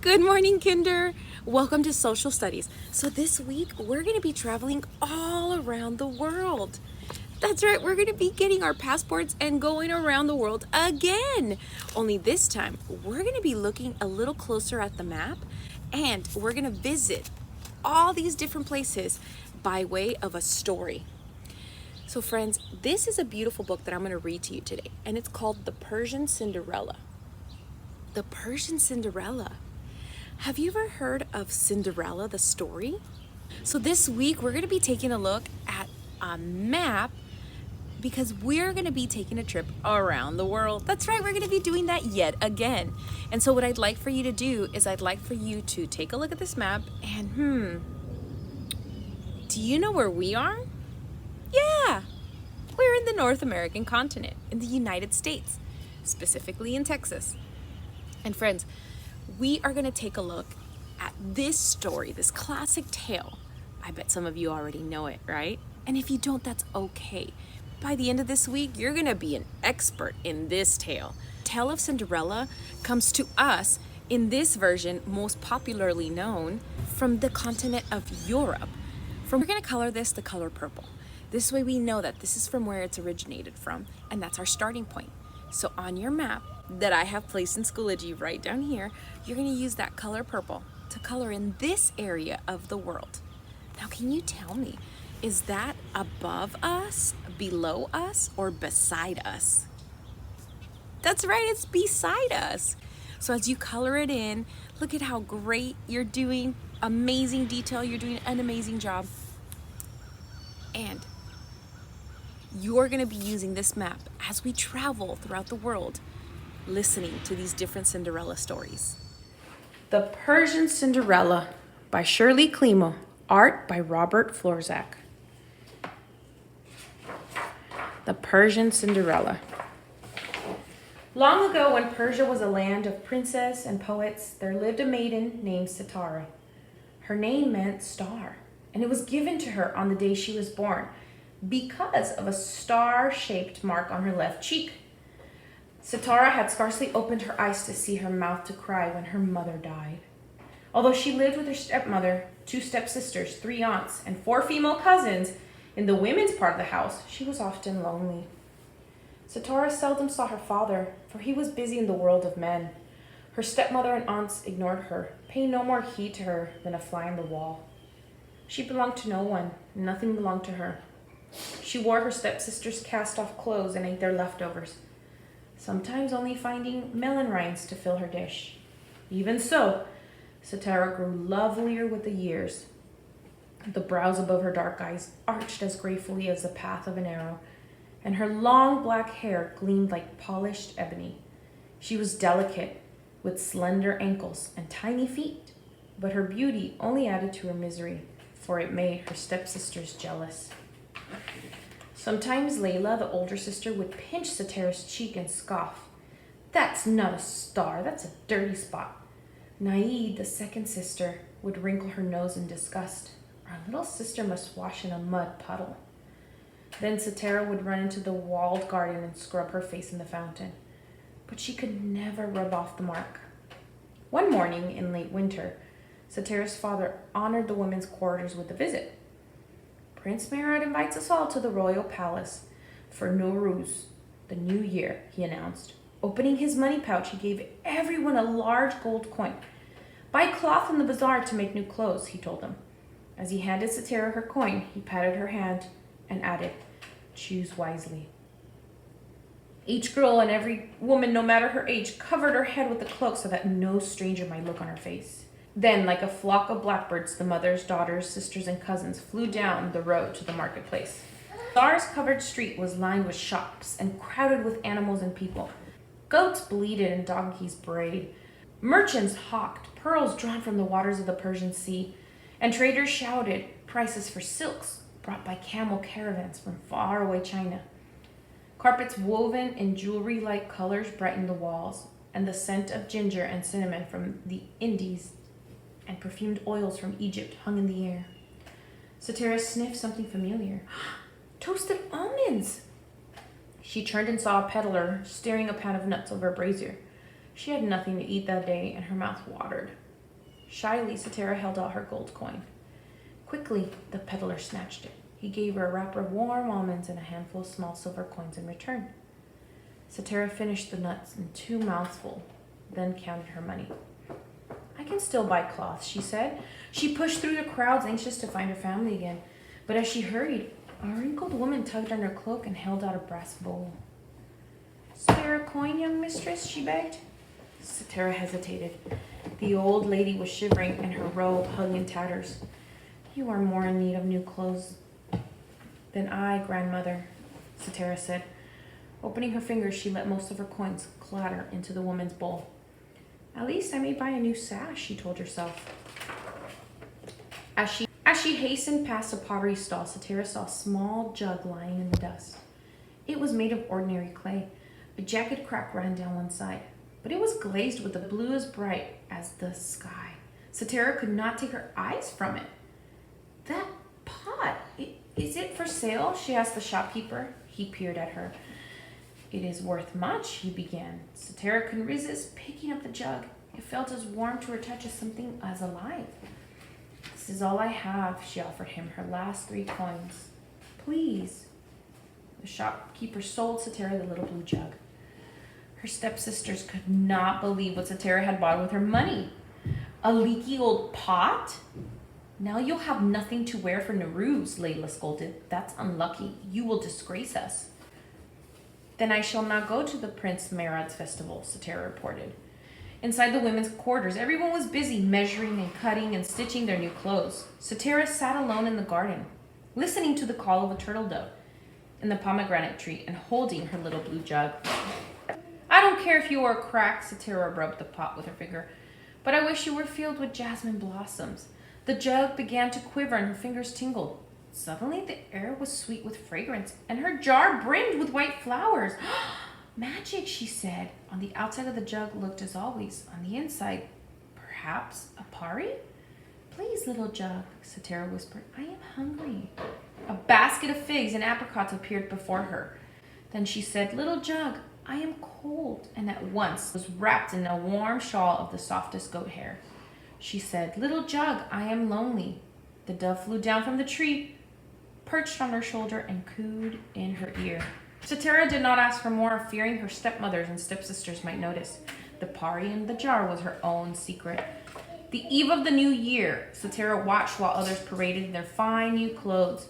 Good morning, Kinder. Welcome to Social Studies. So this week, we're going to be traveling all around the world. That's right, we're going to be getting our passports and going around the world again. Only this time, we're going to be looking a little closer at the map and we're going to visit all these different places by way of a story. So friends, this is a beautiful book that I'm going to read to you today, and it's called The Persian Cinderella. The Persian Cinderella. Have you ever heard of Cinderella, the story? So this week we're going to be taking a look at a map because we're going to be taking a trip around the world. That's right, we're going to be doing that yet again. And so what I'd like for you to do is I'd like for you to take a look at this map and do you know where we are? Yeah, we're in the North American continent, in the United States, specifically in Texas. And friends, we are going to take a look at this story, this classic tale. I bet some of you already know it, right? And if you don't, that's okay. By the end of this week, you're going to be an expert in this tale. Tale of Cinderella comes to us in this version, most popularly known from the continent of Europe. We're going to color this the color purple. This way we know that this is from where it's originated from, and that's our starting point. So on your map that I have placed in Schoology right down here, you're going to use that color purple to color in this area of the world. Now, can you tell me, is that above us, below us, or beside us? That's right, it's beside us. So as you color it in, look at how great you're doing. Amazing detail, you're doing an amazing job. And you're going to be using this map as we travel throughout the world, listening to these different Cinderella stories. The Persian Cinderella by Shirley Klimo, art by Robert Florzak. The Persian Cinderella. Long ago, when Persia was a land of princes and poets, there lived a maiden named Sitara. Her name meant star, and it was given to her on the day she was born because of a star-shaped mark on her left cheek. Sitara had scarcely opened her eyes to see her mouth to cry when her mother died. Although she lived with her stepmother, 2 stepsisters, 3 aunts, and 4 female cousins in the women's part of the house, she was often lonely. Sitara seldom saw her father, for he was busy in the world of men. Her stepmother and aunts ignored her, paying no more heed to her than a fly on the wall. She belonged to no one, and nothing belonged to her. She wore her stepsisters' cast-off clothes and ate their leftovers, sometimes only finding melon rinds to fill her dish. Even so, Sitara grew lovelier with the years. The brows above her dark eyes arched as gracefully as the path of an arrow, and her long black hair gleamed like polished ebony. She was delicate, with slender ankles and tiny feet, but her beauty only added to her misery, for it made her stepsisters jealous. Sometimes Layla, the older sister, would pinch Sitara's cheek and scoff. "That's not a star, that's a dirty spot." Naid, the second sister, would wrinkle her nose in disgust. "Our little sister must wash in a mud puddle." Then Sitara would run into the walled garden and scrub her face in the fountain, but she could never rub off the mark. One morning in late winter, Sitara's father honored the women's quarters with a visit. "Prince Murad invites us all to the royal palace for Nowruz, the new year," he announced. Opening his money pouch, he gave everyone a large gold coin. "Buy cloth in the bazaar to make new clothes," he told them. As he handed Sitara her coin, he patted her hand and added, "Choose wisely." Each girl and every woman, no matter her age, covered her head with a cloak so that no stranger might look on her face. Then, like a flock of blackbirds, the mothers, daughters, sisters, and cousins flew down the road to the marketplace. The stars-covered street was lined with shops and crowded with animals and people. Goats bleated and donkeys brayed. Merchants hawked pearls drawn from the waters of the Persian Sea, and traders shouted prices for silks brought by camel caravans from faraway China. Carpets woven in jewelry-like colors brightened the walls, and the scent of ginger and cinnamon from the Indies and perfumed oils from Egypt hung in the air. Sitara sniffed something familiar. Toasted almonds! She turned and saw a peddler stirring a pan of nuts over a brazier. She had nothing to eat that day, and her mouth watered. Shyly, Satara held out her gold coin. Quickly, the peddler snatched it. He gave her a wrapper of warm almonds and a handful of small silver coins in return. Satara finished the nuts in 2 mouthfuls, then counted her money. I can still buy cloth, she said. She pushed through the crowds, anxious to find her family again. But as she hurried, a wrinkled woman tugged on her cloak and held out a brass bowl. Spare a coin, young mistress, she begged. Satara hesitated. The old lady was shivering and her robe hung in tatters. You are more in need of new clothes than I, grandmother, Satara said. Opening her fingers, she let most of her coins clatter into the woman's bowl. At least I may buy a new sash, she told herself. As she hastened past a pottery stall, Satara saw a small jug lying in the dust. It was made of ordinary clay. A jagged crack ran down one side, but it was glazed with the blue as bright as the sky. Satara could not take her eyes from it. That pot, is it for sale? She asked the shopkeeper. He peered at her. It is worth much, he began. Satara couldn't resist picking up the jug. It felt as warm to her touch as something as alive. This is all I have, she offered him, her last 3 coins. Please. The shopkeeper sold Satara the little blue jug. Her stepsisters could not believe what Satara had bought with her money. A leaky old pot? Now you'll have nothing to wear for Nowruz, Layla scolded. That's unlucky. You will disgrace us. Then I shall not go to the Prince Marad's festival, Satara reported. Inside the women's quarters, everyone was busy measuring and cutting and stitching their new clothes. Satara sat alone in the garden, listening to the call of a turtle dove in the pomegranate tree and holding her little blue jug. I don't care if you are a crack, Satara rubbed the pot with her finger, but I wish you were filled with jasmine blossoms. The jug began to quiver and her fingers tingled. Suddenly the air was sweet with fragrance, and her jar brimmed with white flowers. Magic, she said. On the outside of the jug looked as always. On the inside, perhaps a pari? Please, little jug, Satara whispered. I am hungry. A basket of figs and apricots appeared before her. Then she said, Little jug, I am cold, and at once was wrapped in a warm shawl of the softest goat hair. She said, Little jug, I am lonely. The dove flew down from the tree, perched on her shoulder, and cooed in her ear. Satara did not ask for more, fearing her stepmothers and stepsisters might notice. The pari in the jar was her own secret. The eve of the new year, Satara watched while others paraded in their fine new clothes.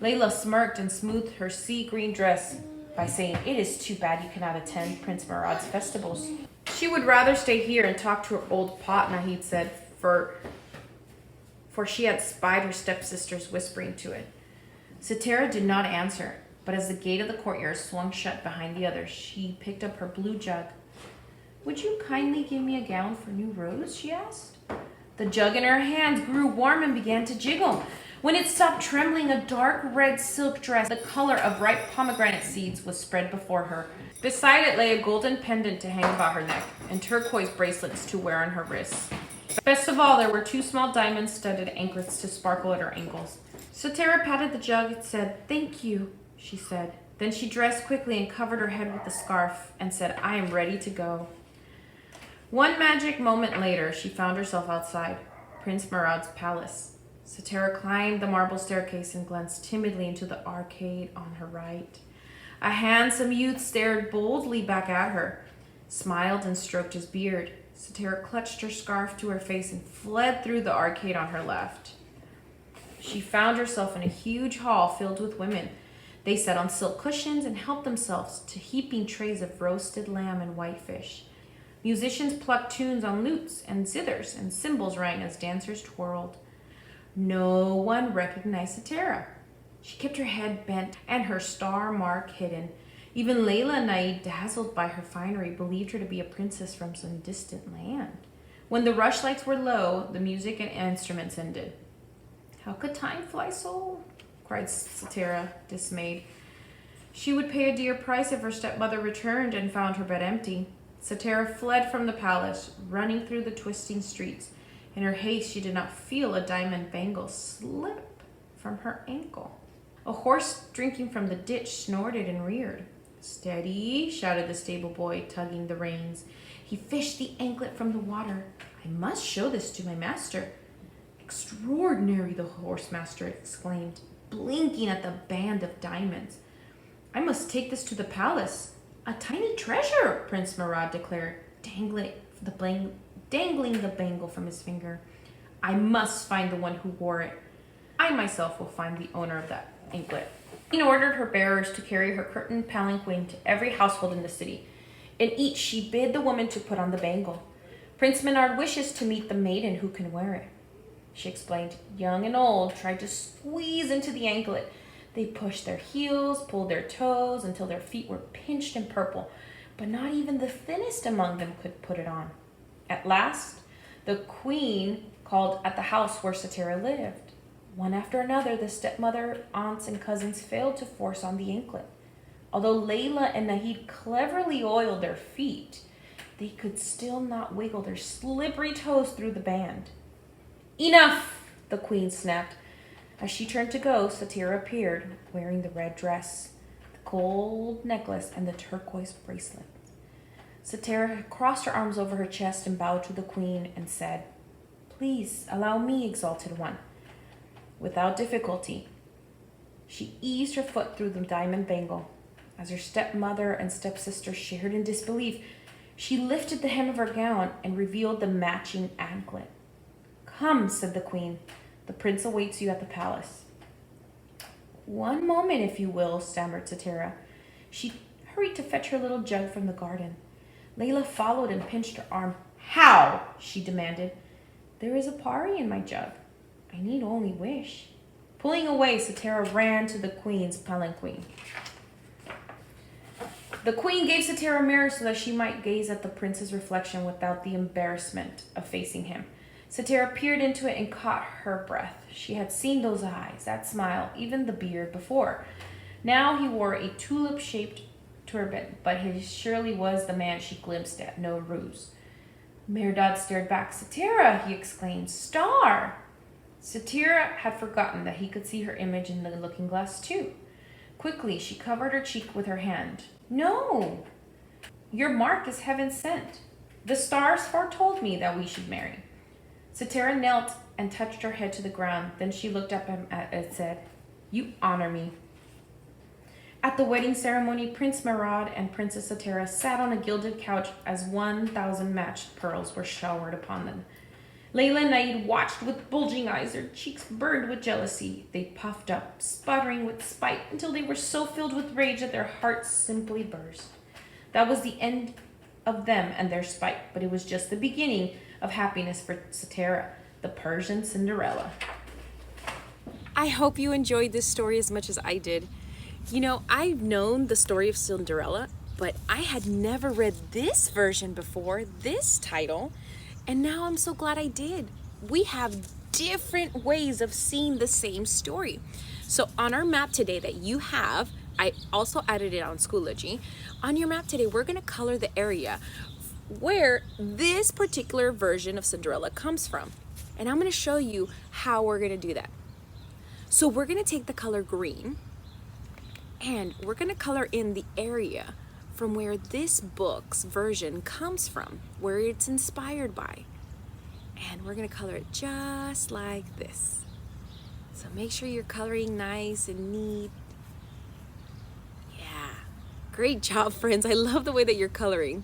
Layla smirked and smoothed her sea green dress by saying, It is too bad you cannot attend Prince Marad's festivals. She would rather stay here and talk to her old pot, Nahid said, for she had spied her stepsisters whispering to it. Satara did not answer, but as the gate of the courtyard swung shut behind the others, she picked up her blue jug. Would you kindly give me a gown for Nowruz? She asked. The jug in her hands grew warm and began to jiggle. When it stopped trembling, a dark red silk dress, the color of ripe pomegranate seeds, was spread before her. Beside it lay a golden pendant to hang about her neck and turquoise bracelets to wear on her wrists. Best of all, there were 2 small diamond-studded anklets to sparkle at her ankles. Satara patted the jug and said, Thank you, she said. Then she dressed quickly and covered her head with the scarf and said, I am ready to go. One magic moment later, she found herself outside Prince Marad's palace. Satara climbed the marble staircase and glanced timidly into the arcade on her right. A handsome youth stared boldly back at her, smiled and stroked his beard. Satara clutched her scarf to her face and fled through the arcade on her left. She found herself in a huge hall filled with women. They sat on silk cushions and helped themselves to heaping trays of roasted lamb and whitefish. Musicians plucked tunes on lutes and zithers, and cymbals rang as dancers twirled. No one recognized Satara. She kept her head bent and her star mark hidden. Even Layla and Naid, dazzled by her finery, believed her to be a princess from some distant land. When the rushlights were low, the music and instruments ended. How could time fly so? Cried Satara, dismayed. She would pay a dear price if her stepmother returned and found her bed empty. Satara fled from the palace, running through the twisting streets. In her haste, she did not feel a diamond bangle slip from her ankle. A horse drinking from the ditch snorted and reared. Steady, shouted the stable boy, tugging the reins. He fished the anklet from the water. I must show this to my master. Extraordinary, the horse master exclaimed, blinking at the band of diamonds. I must take this to the palace. A tiny treasure, Prince Murad declared, dangling the bangle from his finger. I must find the one who wore it. I myself will find the owner of that anklet. He ordered her bearers to carry her curtained palanquin to every household in the city. In each she bid the woman to put on the bangle. Prince Menard wishes to meet the maiden who can wear it. She explained. Young and old tried to squeeze into the anklet. They pushed their heels, pulled their toes until their feet were pinched and purple, but not even the thinnest among them could put it on. At last, the queen called at the house where Satira lived. One after another, the stepmother, aunts, and cousins failed to force on the anklet. Although Layla and Nahid cleverly oiled their feet, they could still not wiggle their slippery toes through the band. Enough, the queen snapped. As she turned to go, Satira appeared, wearing the red dress, the gold necklace, and the turquoise bracelet. Satira crossed her arms over her chest and bowed to the queen and said, Please allow me, exalted one. Without difficulty, she eased her foot through the diamond bangle. As her stepmother and stepsister shared in disbelief, she lifted the hem of her gown and revealed the matching anklet. Come, said the queen. The prince awaits you at the palace. One moment, if you will, stammered Satira. She hurried to fetch her little jug from the garden. Layla followed and pinched her arm. How? She demanded. There is a pari in my jug. I need only wish. Pulling away, Satira ran to the queen's palanquin. The queen gave Satira a mirror so that she might gaze at the prince's reflection without the embarrassment of facing him. Satira peered into it and caught her breath. She had seen those eyes, that smile, even the beard before. Now he wore a tulip-shaped turban, but he surely was the man she glimpsed at, no ruse. Mehrdad stared back. Satira, he exclaimed, star! Satira had forgotten that he could see her image in the looking-glass too. Quickly, she covered her cheek with her hand. No! Your mark is heaven sent. The stars foretold me that we should marry. Satira knelt and touched her head to the ground. Then she looked up and said, You honor me. At the wedding ceremony, Prince Murad and Princess Satira sat on a gilded couch as 1,000 matched pearls were showered upon them. Layla and Naid watched with bulging eyes, their cheeks burned with jealousy. They puffed up, sputtering with spite, until they were so filled with rage that their hearts simply burst. That was the end of them and their spite, but it was just the beginning of happiness for Satira, the Persian Cinderella. I hope you enjoyed this story as much as I did. You know, I've known the story of Cinderella, but I had never read this version before, this title, and now I'm so glad I did. We have different ways of seeing the same story. So on our map today that you have, I also added it on Schoology. On your map today, we're gonna color the area where this particular version of Cinderella comes from. And I'm gonna show you how we're gonna do that. So we're gonna take the color green and we're gonna color in the area from where this book's version comes from, where it's inspired by. And we're gonna color it just like this. So make sure you're coloring nice and neat. Yeah, great job, friends. I love the way that you're coloring.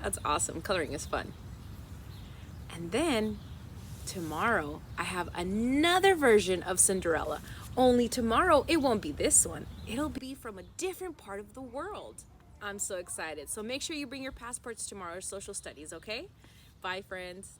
That's awesome. Coloring is fun. And then tomorrow I have another version of Cinderella. Only tomorrow it won't be this one. It'll be from a different part of the world. I'm so excited. So make sure you bring your passports tomorrow, social studies, okay? Bye, friends.